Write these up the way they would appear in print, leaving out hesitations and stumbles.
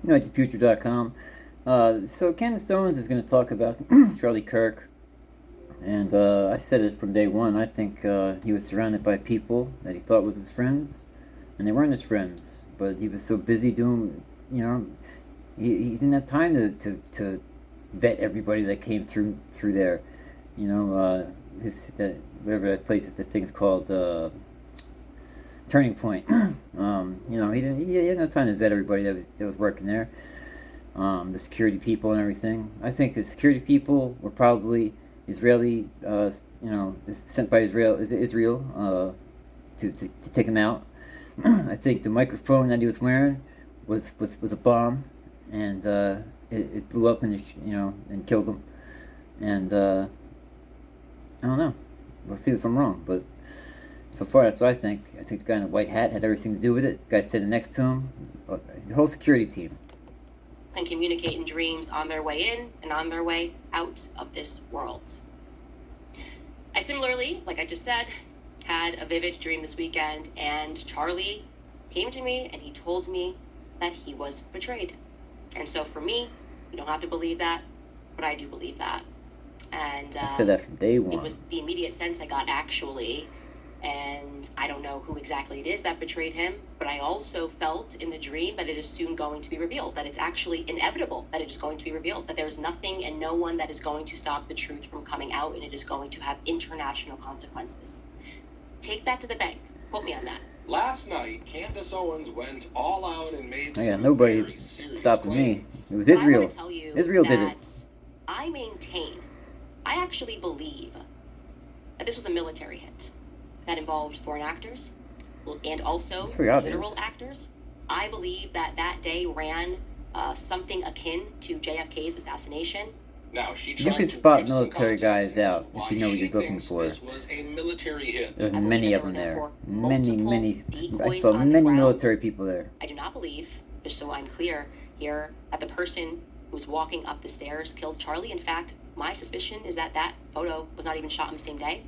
At thefuture.com. So Candace Owens is going to talk about Charlie Kirk, and I said it from day one. I think he was surrounded by people that he thought was his friends, and they weren't his friends. But he was so busy doing, he didn't have time to vet everybody that came through there. His that whatever that place the thing's called. Turning Point. He had no time to vet everybody that was working there. The security people and everything. I think the security people were probably Israeli, sent by Israel to take him out. I think the microphone that he was wearing was a bomb, and it blew up and killed him. And I don't know. We'll see if I'm wrong, but so far, that's what I think. I think the guy in the white hat had everything to do with it. The guy sitting next to him, the whole security team. And communicate in dreams on their way in and on their way out of this world. I similarly, like I just said, had a vivid dream this weekend, and Charlie came to me and he told me that he was betrayed. And so for me, you don't have to believe that, but I do believe that. And I said that from day one. It was the immediate sense I got, actually. And I don't know who exactly it is that betrayed him, but I also felt in the dream that it is soon going to be revealed, that it's actually inevitable that it is going to be revealed, that there is nothing and no one that is going to stop the truth from coming out, and it is going to have international consequences. Take that to the bank. Quote me on that. Last night, Candace Owens went all out and made some nobody very serious stopped claims. me. It was Isreal. I want to tell you Israel did that it. I maintain, I actually believe that this was a military hit that involved foreign actors and also literal actors. I believe that day ran something akin to JFK's assassination. Now, she you can spot military guys out if you know what you're looking for. This was a military hit. There's many of them there. Many. I saw many military people there. I do not believe, just so I'm clear here, that the person who was walking up the stairs killed Charlie. In fact, my suspicion is that photo was not even shot on the same day.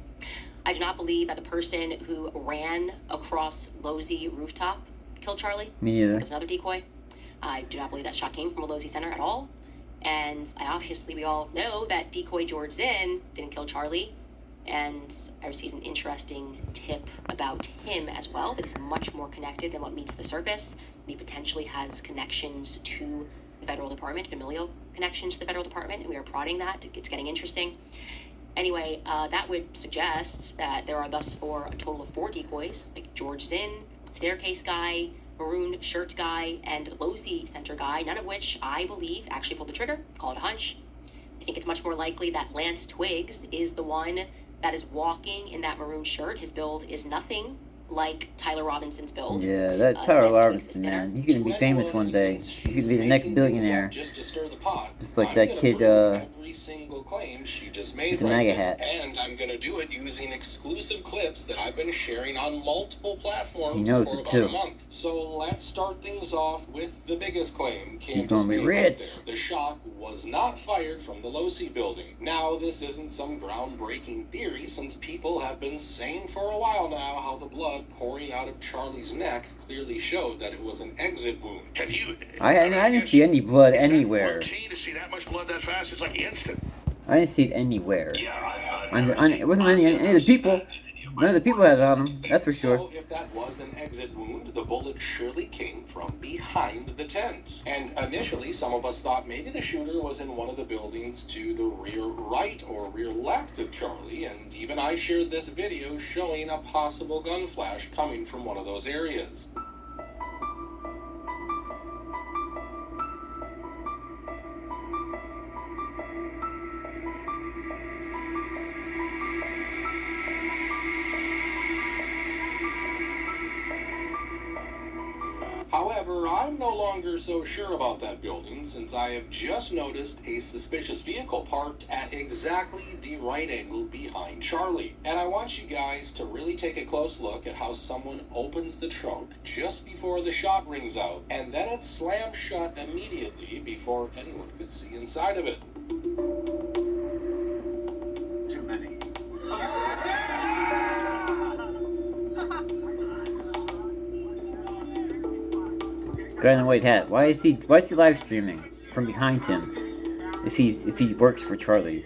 I do not believe that the person who ran across Losey rooftop killed Charlie. Me neither. That was another decoy. I do not believe that shot came from a Losey Center at all. And we all know that decoy George Zinn didn't kill Charlie. And I received an interesting tip about him as well, that he's much more connected than what meets the surface. He potentially has connections to the federal department, familial connections to the federal department, and we are prodding that. It's getting interesting. Anyway, that would suggest that there are thus a total of 4 decoys, like George Zinn, staircase guy, maroon shirt guy, and Losey Center guy, none of which I believe actually pulled the trigger. Call it a hunch. I think it's much more likely that Lance Twiggs is the one that is walking in that maroon shirt. His build is nothing like Tyler Robinson's build. Yeah, that Tyler Robinson, man. He's going to be famous one day. He's going to be the next billionaire. Just to stir the pot. Just like that kid, every single claim she just made with the MAGA hat. And I'm going to do it using exclusive clips that I've been sharing on multiple platforms for about a month. So let's start things off with the biggest claim. He's going to be rich. The shot was not fired from the Losey building. Now, this isn't some groundbreaking theory, since people have been saying for a while now how the blood pouring out of Charlie's neck clearly showed that it was an exit wound. I didn't see any blood anywhere. To see that much blood that fast, it's like instant. I didn't see it anywhere. It wasn't any of the people. None of the people had it on them, that's for sure. So if that was an exit wound, the bullet surely came from behind the tent. And initially, some of us thought maybe the shooter was in one of the buildings to the rear right or rear left of Charlie, and even I shared this video showing a possible gun flash coming from one of those areas. However, I'm no longer so sure about that building, since I have just noticed a suspicious vehicle parked at exactly the right angle behind Charlie. And I want you guys to really take a close look at how someone opens the trunk just before the shot rings out, and then it slams shut immediately before anyone could see inside of it. Too many. Guy in the white hat. Why is he live streaming from behind him if he works for Charlie?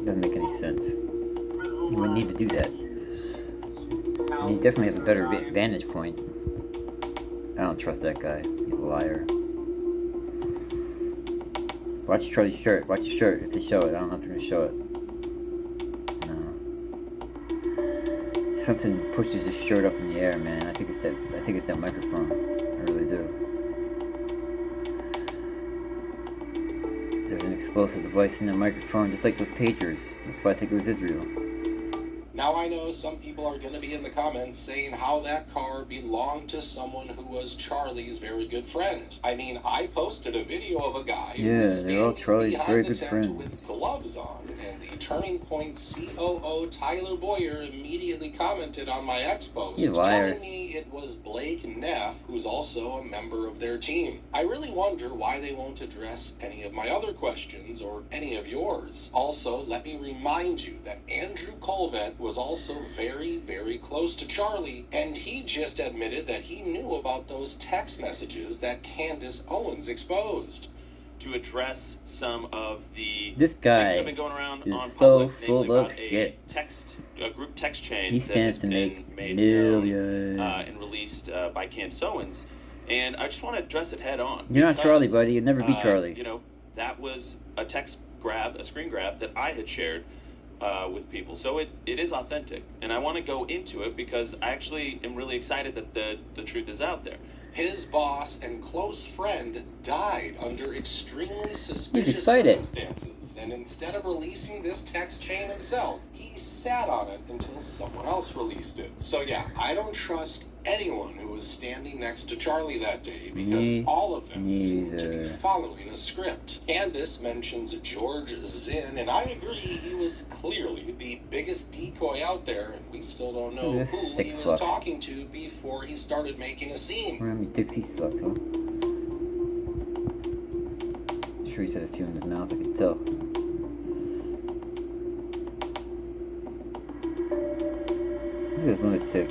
Doesn't make any sense. He wouldn't need to do that. And he definitely has a better vantage point. I don't trust that guy. He's a liar. Watch Charlie's shirt. Watch the shirt if they show it. I don't know if they're gonna show it. No. Something pushes his shirt up in the air, man. I think it's that microphone. I really do. There's an explosive device in the microphone, just like those pagers. That's why I think it was Isreal. Now I know some people are going to be in the comments saying how that car belonged to someone who was Charlie's very good friend. I mean, I posted a video of a guy who was standing behind the tent with gloves on, and the Turning Point COO Tyler Boyer immediately commented on my X post telling me it was Blake Neff, who's also a member of their team. I really wonder why they won't address any of my other questions or any of yours. Also, let me remind you that Andrew Colvett was also very, very close to Charlie, and he just admitted that he knew about those text messages that Candace Owens exposed. To address some of the this guy things that have been going around is on so public, full of shit. A group text chain he stands to make millions and released by Candace Owens, and I just want to address it head on. You're not Charlie, buddy. You'll never be Charlie. You know, that was a screen grab that I had shared with people, so it is authentic, and I want to go into it because I actually am really excited that the truth is out there. His boss and close friend died under extremely suspicious circumstances, and instead of releasing this text chain himself, he sat on it until someone else released it. So yeah, I don't trust anyone who was standing next to Charlie that day because all of them seem to be following a script. Candace mentions George Zinn, and I agree he was clearly the biggest decoy out there, and we still don't know who he was talking to before he started making a scene. How many Dixie sucks, huh? I'm sure he's had a few in his mouth, I can tell. Look at this lunatic.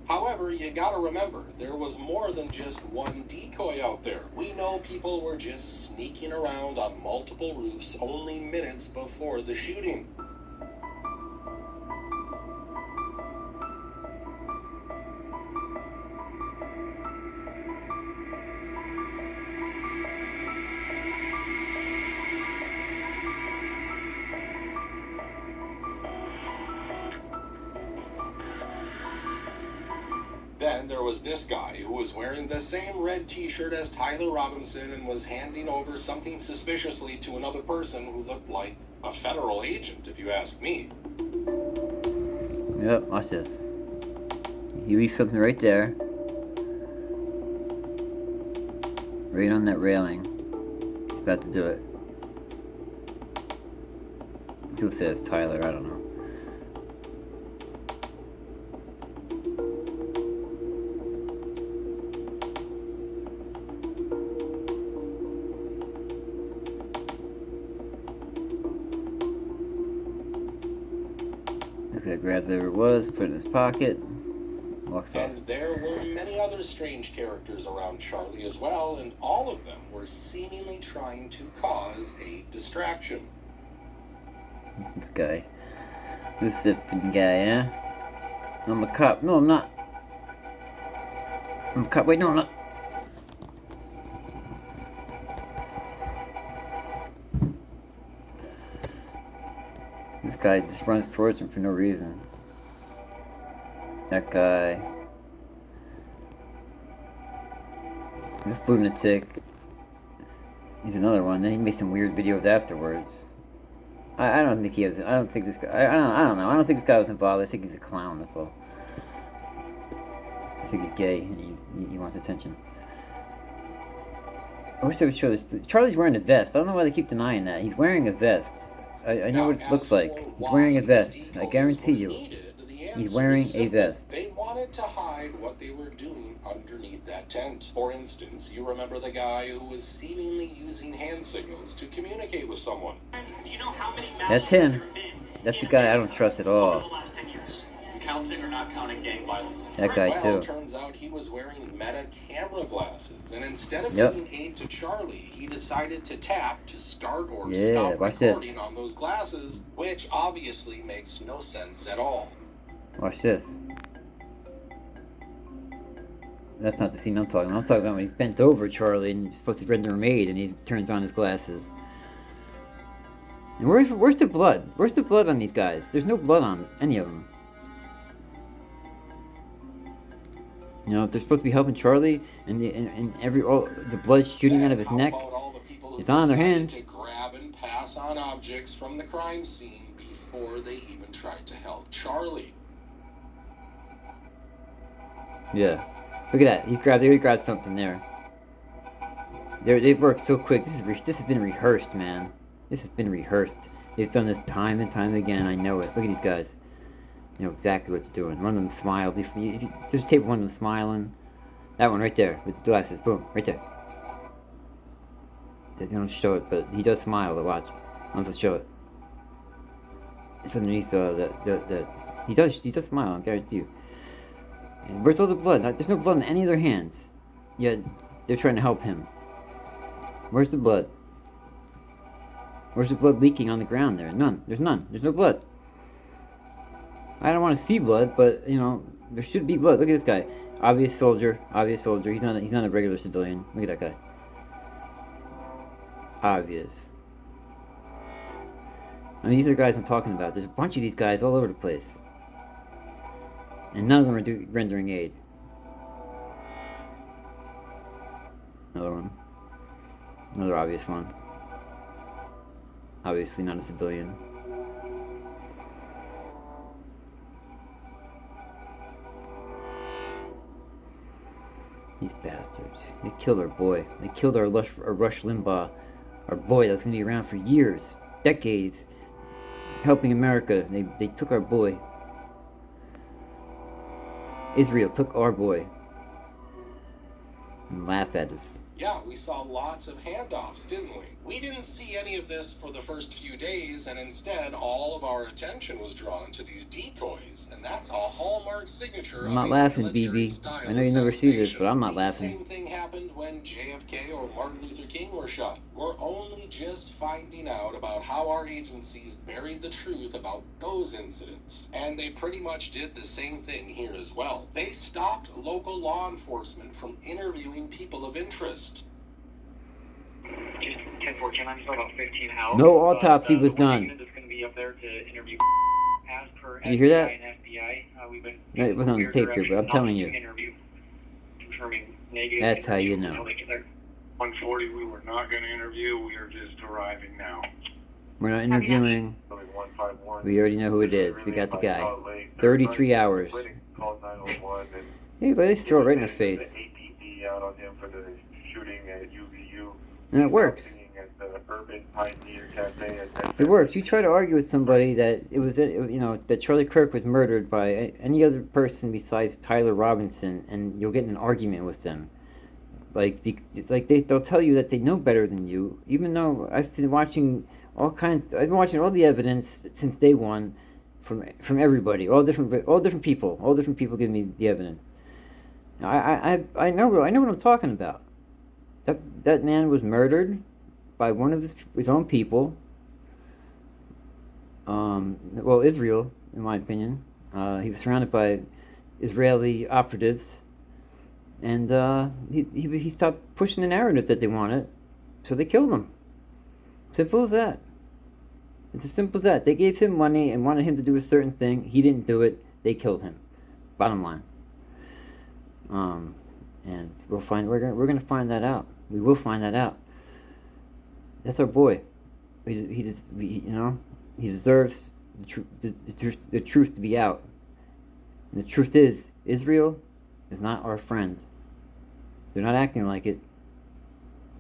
However, you gotta remember, there was more than just one decoy out there. We know people were just sneaking around on multiple roofs only minutes before the shooting. Then there was this guy who was wearing the same red t-shirt as Tyler Robinson and was handing over something suspiciously to another person who looked like a federal agent, if you ask me. Yep, watch this. He leaves something right there. Right on that railing. He's about to do it. People say it's Tyler, I don't know. Okay, grab there it was, put it in his pocket, walks off. And there were many other strange characters around Charlie as well, and all of them were seemingly trying to cause a distraction. This guy. This 15 guy, huh? I'm a cop. No, I'm not. I'm a cop. Wait, no, I'm not. This guy just runs towards him for no reason. That guy. This lunatic. He's another one. Then he made some weird videos afterwards. I don't think he has. I don't think this guy. I don't know. I don't think this guy was involved. I think he's a clown. That's all. I think he's gay and he wants attention. I wish they would show this. Charlie's wearing a vest. I don't know why they keep denying that. He's wearing a vest. I know what it looks like. He's wearing a vest. I guarantee you. He's wearing a vest. They wanted to hide what they were doing underneath that tent. For instance, you remember the guy who was seemingly using hand signals to communicate with someone. That's him. That's the guy I don't trust at all. counting or not counting gang violence? That guy Well, too. it turns out he was wearing meta camera glasses, and instead of Yep. giving aid to Charlie, he decided to tap to start or Yeah, stop watch recording this. on those glasses, which obviously makes no sense at all. Watch this. That's not the scene I'm talking about. I'm talking about when he's bent over Charlie and he's supposed to render him aid and he turns on his glasses. And where's the blood? Where's the blood on these guys? There's no blood on any of them. You know, they're supposed to be helping Charlie, and the blood's shooting out of his How neck. about all the people who It's on their decided hands. to grab and pass on objects from the crime scene before they even tried to help Charlie? Yeah. Look at that. They grabbed something there. They work so quick. This has been rehearsed, man. This has been rehearsed. They've done this time and time again. I know it. Look at these guys. You know exactly what they're doing. One of them smiled. If you just tape one of them smiling. That one right there with the glasses. Boom. Right there. They don't show it, but he does smile. To watch. I'm gonna show it. It's underneath he does smile. I guarantee you. And where's all the blood? There's no blood on any of their hands. Yet they're trying to help him. Where's the blood? Where's the blood leaking on the ground there? None. There's none. There's no blood. I don't want to see blood, but you know there should be blood. Look at this guy. Obvious soldier. Obvious soldier. He's not a regular civilian. Look at that guy. Obvious. I mean, these are the guys I'm talking about. There's a bunch of these guys all over the place. And none of them are rendering aid. Another one. Another obvious one. Obviously not a civilian. These bastards. They killed our boy. They killed our Rush Limbaugh. Our boy that's going to be around for years. Decades. Helping America. They took our boy. Isreal took our boy. And laughed at us. Yeah, we saw lots of handoffs, didn't we? We didn't see any of this for the first few days, and instead all of our attention was drawn to these decoys, and that's a hallmark signature I'm not of a laughing, military BB. style I know you never see this, assassination. but I'm not The laughing. same thing happened when JFK or Martin Luther King were shot. We're only just finding out about how our agencies buried the truth about those incidents, and they pretty much did the same thing here as well. They stopped local law enforcement from interviewing people of interest. Just 1014, I'm still about 15 out. No autopsy was the one done. unit that's going to be up there to interview as per Did you hear that? and FBI. We've been No, it wasn't on the clear tape here, but I'm direction telling not you. to interview, confirming negative. That's how you interview. know. They get their 140, we were not going to interview. We are just arriving now. We're not interviewing. 151. We already know who it is. We got the guy. 33 hours. Called 911 and Hey, let's throw it right in their face. The APD out on him for the shooting at UVU. And it works. At the Urban Pioneer Cafe It works. You try to argue with somebody that that Charlie Kirk was murdered by any other person besides Tyler Robinson, and you'll get in an argument with them. They'll tell you that they know better than you, even though I've been watching all the evidence since day one, from everybody, all different people give me the evidence. I know what I'm talking about. That man was murdered by one of his own people. Israel, in my opinion. He was surrounded by Israeli operatives, and he stopped pushing the narrative that they wanted, so they killed him. Simple as that. It's as simple as that. They gave him money and wanted him to do a certain thing. He didn't do it. They killed him. Bottom line. And we're gonna find that out. We will find that out. That's our boy. He deserves the truth to be out. And the truth is, Isreal is not our friend. They're not acting like it.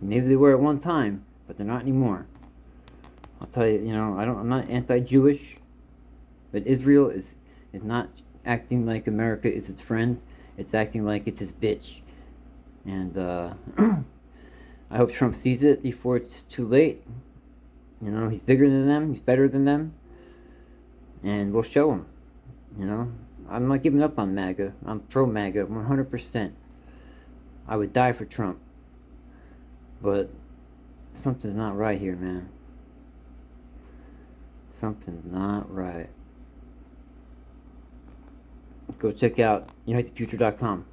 Maybe they were at one time, but they're not anymore. I'll tell you, I'm not anti-Jewish, but Israel is not acting like America is its friend. It's acting like it's his bitch. And I hope Trump sees it before it's too late. He's bigger than them. He's better than them. And we'll show him. I'm not giving up on MAGA. I'm pro MAGA 100%. I would die for Trump. But something's not right here, man. Something's not right. Go check out unitethefuture.com.